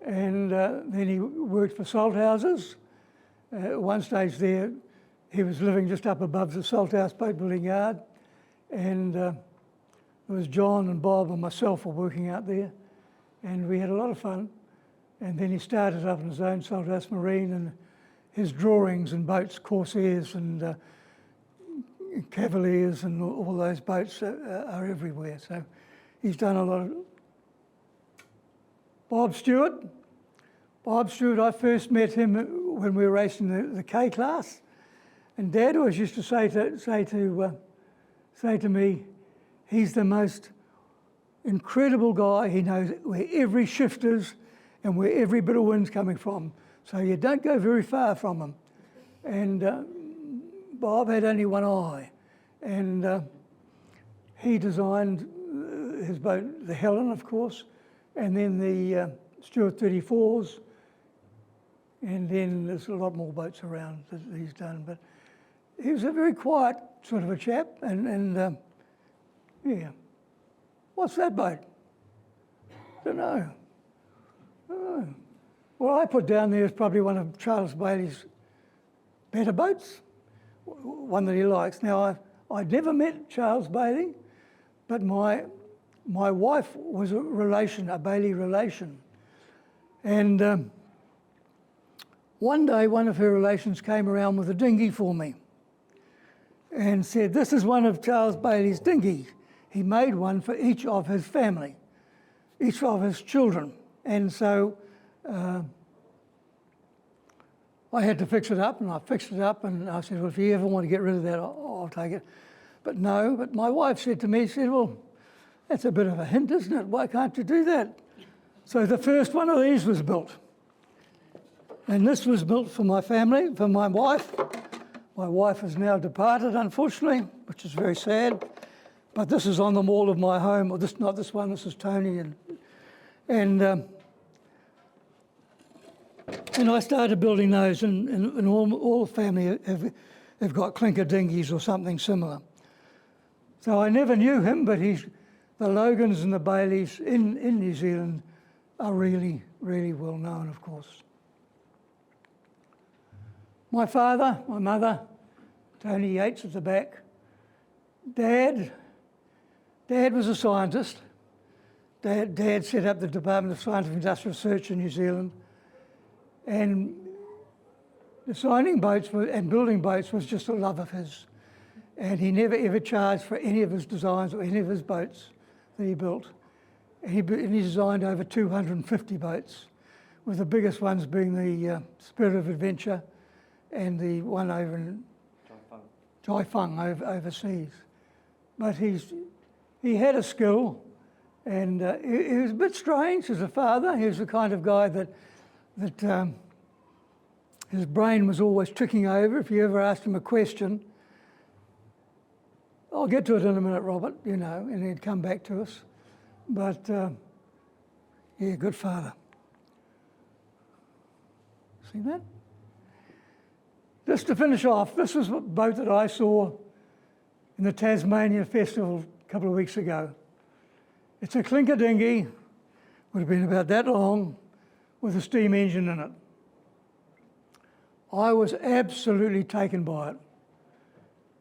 and then he worked for salt houses. At one stage there, he was living just up above the salt house boatbuilding yard, and it was John and Bob and myself were working out there, and we had a lot of fun. And then he started up in his own salt house marine, and his drawings and boats, Corsairs and Cavaliers and all those boats are everywhere. So he's done a lot of... Bob Stewart, I first met him when we were racing the K class, and Dad always used to say to me, he's the most incredible guy. He knows where every shift is and where every bit of wind's coming from. So you don't go very far from him. And Bob had only one eye, and he designed his boat, the Helen, of course, and then the Stewart 34s, and then there's a lot more boats around that he's done. But he was a very quiet sort of a chap, and yeah. What's that boat? Don't know. Well, I put down there is probably one of Charles Bailey's better boats, one that he likes. Now, I'd never met Charles Bailey, but my wife was a relation, a Bailey relation. And one day, one of her relations came around with a dinghy for me and said, this is one of Charles Bailey's dinghies. He made one for each of his family, each of his children. And so I had to fix it up, and I fixed it up, and I said, well, if you ever want to get rid of that, I'll take it. But no, but my wife said to me, she said, well, that's a bit of a hint, isn't it? Why can't you do that? So the first one of these was built. And this was built for my family, for my wife. My wife has now departed, unfortunately, which is very sad. But this is on the wall of my home, or this, not this one, this is Tony. And I started building those, and all the family have got clinker dinghies or something similar. So I never knew him, but the Logans and the Baileys in New Zealand are really, really well known, of course. My father, my mother, Tony Yates at the back. Dad was a scientist. Dad set up the Department of Scientific Industrial Research in New Zealand. And designing boats and building boats was just a love of his. And he never ever charged for any of his designs or any of his boats that he built. And he designed over 250 boats, with the biggest ones being the Spirit of Adventure and the one over in Jaifeng overseas. But he had a skill, and he was a bit strange as a father. He was the kind of guy that his brain was always ticking over. If you ever asked him a question, I'll get to it in a minute, Robert, you know, and he'd come back to us. But yeah, good father. See that? Just to finish off, this was a boat that I saw in the Tasmania Festival a couple of weeks ago. It's a clinker dinghy, would have been about that long, with a steam engine in it. I was absolutely taken by it.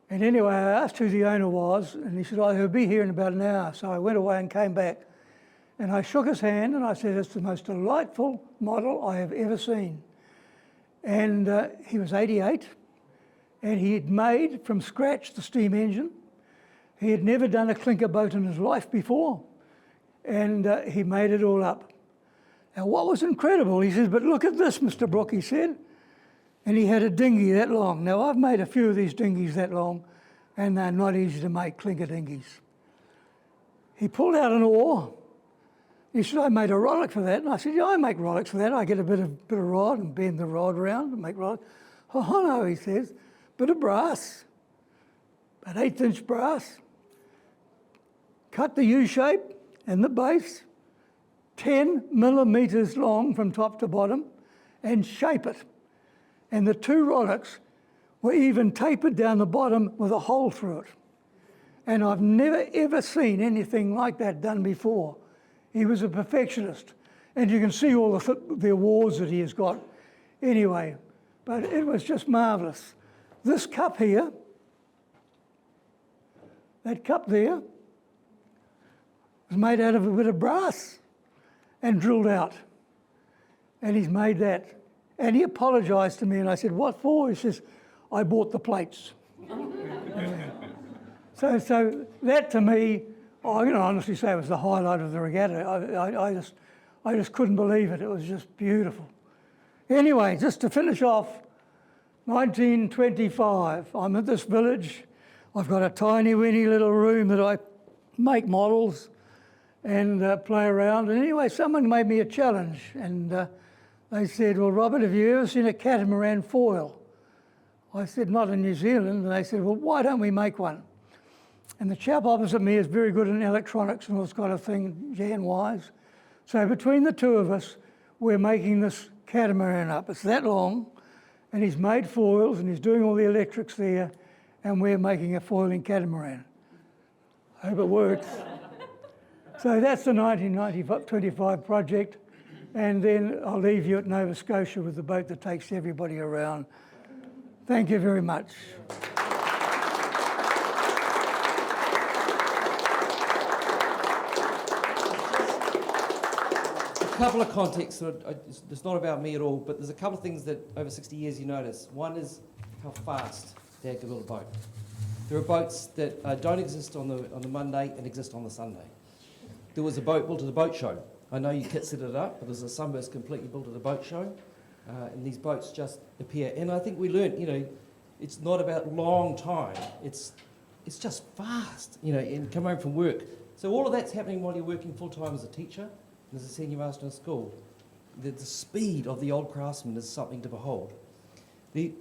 And anyway, I asked who the owner was, and he said, oh, he'll be here in about an hour. So I went away and came back. And I shook his hand, and I said, it's the most delightful model I have ever seen. And he was 88, and he had made from scratch the steam engine. He had never done a clinker boat in his life before, and he made it all up. Now, what was incredible, he says, but look at this, Mr. Brooke, he said. and he had a dinghy that long. Now, I've made a few of these dinghies that long, and they're not easy to make, clinker dinghies. He pulled out an oar. He said, I made a rollock for that. And I said, yeah, I make rollocks for that. I get a bit of rod and bend the rod around and make rollock. Oh, no, he says, bit of brass, about 1/8" brass. Cut the U shape and the base, 10 millimetres long from top to bottom, and shape it. And the 2 rollocks were even tapered down the bottom with a hole through it. And I've never ever seen anything like that done before. He was a perfectionist. And you can see all the awards that he has got. Anyway, but it was just marvellous. This cup here, that cup there, was made out of a bit of brass and drilled out. And he's made that. And he apologised to me, and I said, what for? He says, I bought the plates. So that to me, I can honestly say it was the highlight of the regatta. I just couldn't believe it. It was just beautiful. Anyway, just to finish off, 1925, I'm at this village. I've got a tiny, weeny little room that I make models and play around. And anyway, someone made me a challenge, and they said, well, Robert, have you ever seen a catamaran foil? I said, not in New Zealand. And they said, well, why don't we make one? And the chap opposite me is very good in electronics and all this kind of thing, Jan Wise. So between the two of us, we're making this catamaran up. It's that long, and he's made foils, and he's doing all the electrics there, and we're making a foiling catamaran. I hope it works. So that's the 1925 project, and then I'll leave you at Nova Scotia with the boat that takes everybody around. Thank you very much. A couple of contexts, it's not about me at all, but there's a couple of things that over 60 years you notice. One is how fast Dad could build a boat. There are boats that don't exist on the Monday and exist on the Sunday. There was a boat built at a boat show. I know you kit set it up, but there's a Sunburst completely built at a boat show, and these boats just appear. And I think we learned, it's not about long time. It's just fast, and come home from work. So all of that's happening while you're working full time as a teacher. As a senior master in school, the speed of the old craftsman is something to behold. The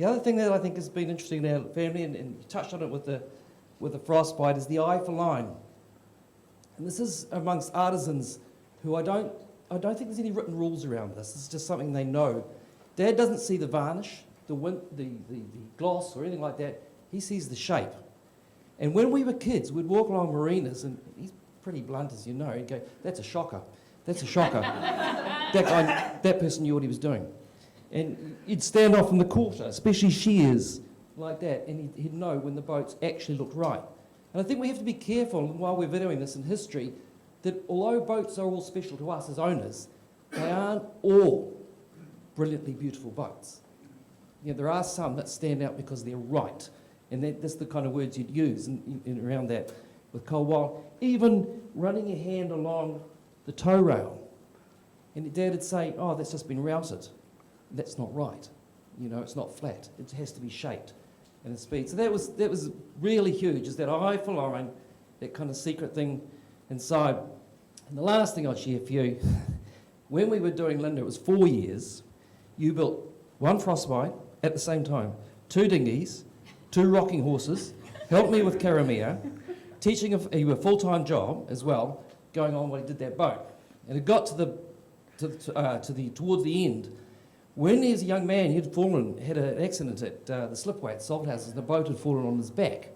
other thing that I think has been interesting in our family, and you touched on it with the frostbite, is the eye for line. And this is amongst artisans who I don't think there's any written rules around this. It's just something they know. Dad doesn't see the varnish, the gloss, or anything like that. He sees the shape. And when we were kids, we'd walk along marinas, and he's pretty blunt, as you know, and go, that's a shocker. That's a shocker. that person knew what he was doing. And he'd stand off in the quarter, especially shears, like that, and he'd know when the boats actually looked right. And I think we have to be careful while we're videoing this in history, that although boats are all special to us as owners, they aren't all brilliantly beautiful boats. There are some that stand out because they're right, and that's the kind of words you'd use in around that. With cold while, even running your hand along the tow rail, and Dad would say, oh, that's just been routed. That's not right. It's not flat. It has to be shaped and speed. So that was really huge, is that eye for line, that kind of secret thing inside. And the last thing I'll share for you, when we were doing Linda, it was 4 years, you built 1 frostbite at the same time, 2 dinghies, 2 rocking horses, helped me with Karamea, teaching a full-time job as well, going on while he did that boat. And it got towards the end, when he was a young man, had an accident at the slipway at Salthouses, and the boat had fallen on his back.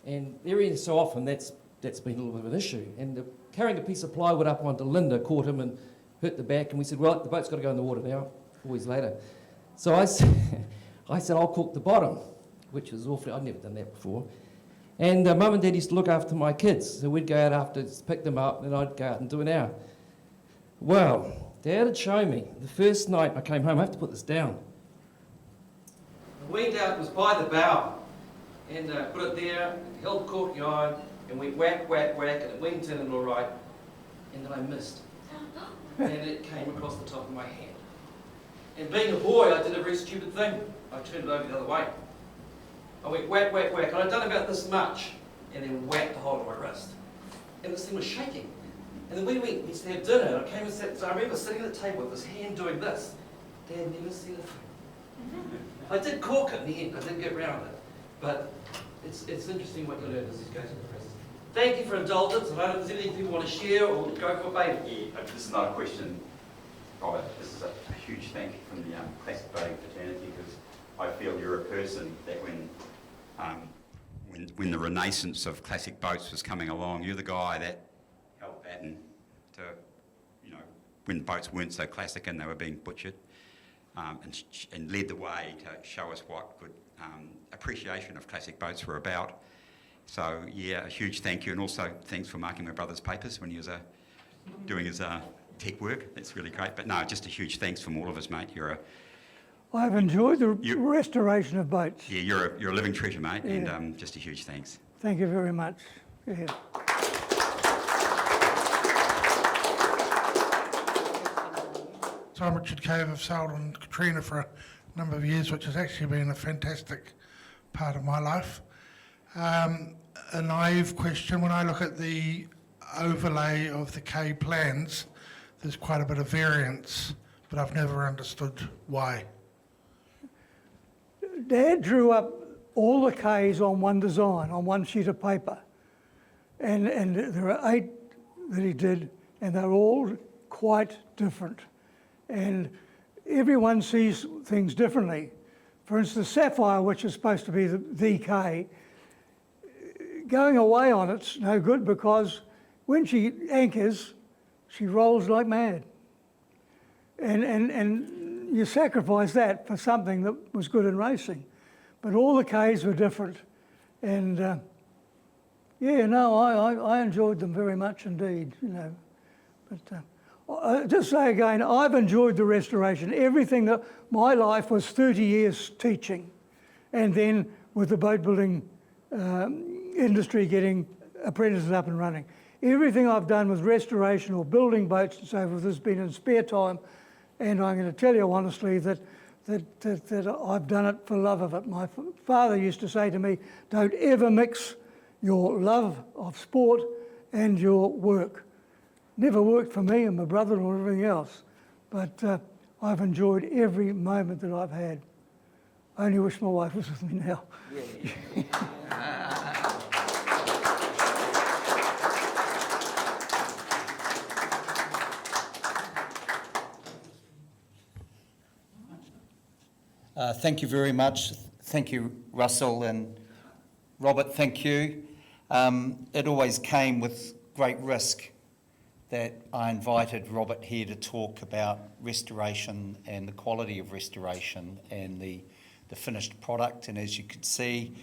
And every so often, that's been a little bit of an issue. And carrying a piece of plywood up onto Linda caught him and hurt the back, and we said, well, the boat's got to go in the water now, 4 years later. So I said, I'll caulk the bottom, which was awfully, I'd never done that before. And Mum and Dad used to look after my kids, so we'd go out after, pick them up, and I'd go out and do an hour. Well, Dad had shown me, the first night I came home, I have to put this down. I went out, it was by the bow, and put it there, held the corky eye, and went whack, whack, whack, and it went in and all right, and then I missed. And it came across the top of my hand. And being a boy, I did a very stupid thing. I turned it over the other way. I went whack, whack, whack, and I'd done about this much, and then whacked the whole of my wrist. And this thing was shaking. And then we used to have dinner, and I came and sat, so I remember sitting at the table with this hand doing this. Dad never seen a thing. I did cork it in the end, I did get round it. But it's interesting what you learn as you go through the process. Thank you for indulgence. I don't know if there's anything people want to share or go for baby. Yeah, this is not a question, Robert. This is a huge thank you from the classic boating fraternity, because I feel you're a person that when the renaissance of classic boats was coming along, you're the guy that held baton to, when boats weren't so classic and they were being butchered, and led the way to show us what good appreciation of classic boats were about. So yeah, a huge thank you, and also thanks for marking my brother's papers when he was doing his tech work. That's really great. But no, just a huge thanks from all of us, mate. I've enjoyed the restoration of boats. Yeah, you're a living treasure, mate, yeah. And just a huge thanks. Thank you very much. Yeah. So I'm Richard Cave. I've sailed on Katrina for a number of years, which has actually been a fantastic part of my life. A naive question, when I look at the overlay of the K plans, there's quite a bit of variance, but I've never understood why. Dad drew up all the Ks on one design, on one sheet of paper. And there are 8 that he did, and they're all quite different. And everyone sees things differently. For instance, Sapphire, which is supposed to be the K, going away on it's no good, because when she anchors, she rolls like mad. And you sacrifice that for something that was good in racing. But all the Ks were different. And yeah, no, I enjoyed them very much indeed, But I'll just say again, I've enjoyed the restoration. Everything that my life was 30 years teaching, and then with the boat building industry getting apprentices up and running. Everything I've done with restoration or building boats and so forth has been in spare time, and I'm going to tell you honestly that I've done it for love of it. My father used to say to me, don't ever mix your love of sport and your work. Never worked for me and my brother or everything else, but I've enjoyed every moment that I've had. I only wish my wife was with me now. Thank you very much. Thank you, Russell, and Robert, thank you. It always came with great risk that I invited Robert here to talk about restoration and the quality of restoration and the finished product. And as you could see,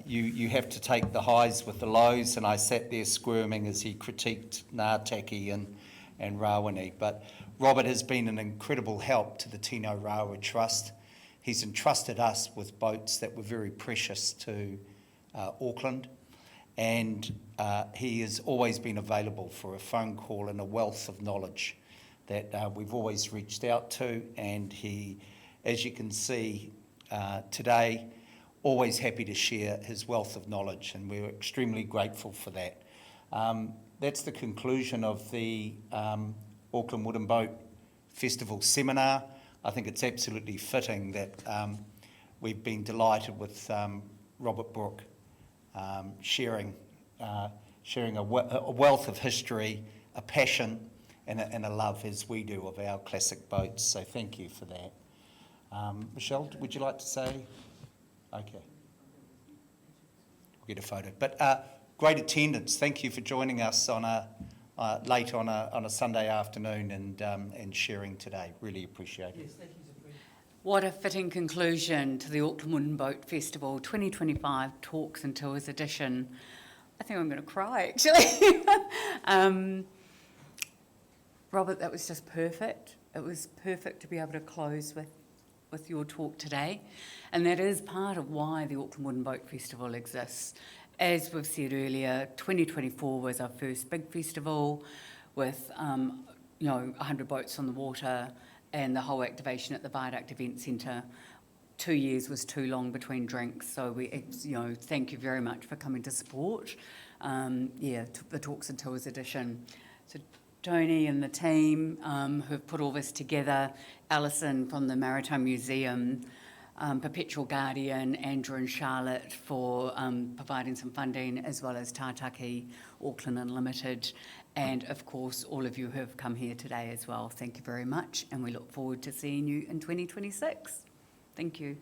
you have to take the highs with the lows, and I sat there squirming as he critiqued Ngātaki and Rawene. But Robert has been an incredible help to the Tino Rawa Trust. He's entrusted us with boats that were very precious to Auckland, and he has always been available for a phone call and a wealth of knowledge that we've always reached out to. And he, as you can see today, always happy to share his wealth of knowledge, and we're extremely grateful for that. That's the conclusion of the Auckland Wooden Boat Festival seminar. I think it's absolutely fitting that we've been delighted with Robert Brooke sharing a wealth of history, a passion and a love, as we do, of our classic boats. So thank you for that. Michelle, would you like to say? Okay. We'll get a photo. But great attendance. Thank you for joining us on late on a Sunday afternoon and sharing today. Really appreciate it. Yes, thank you, Zachary. What a fitting conclusion to the Auckland Wooden Boat Festival 2025 Talks and Tours edition. I think I'm going to cry, actually. Robert, that was just perfect. It was perfect to be able to close with your talk today. And that is part of why the Auckland Wooden Boat Festival exists. As we've said earlier, 2024 was our first big festival with 100 boats on the water, and the whole activation at the Viaduct Event Centre. 2 years was too long between drinks, so thank you very much for coming to support. The Talks and Tours edition. So Tony and the team who've put all this together, Alison from the Maritime Museum, Perpetual Guardian, Andrew and Charlotte for providing some funding, as well as Tātaki, Auckland Unlimited, and of course all of you who have come here today as well. Thank you very much, and we look forward to seeing you in 2026. Thank you.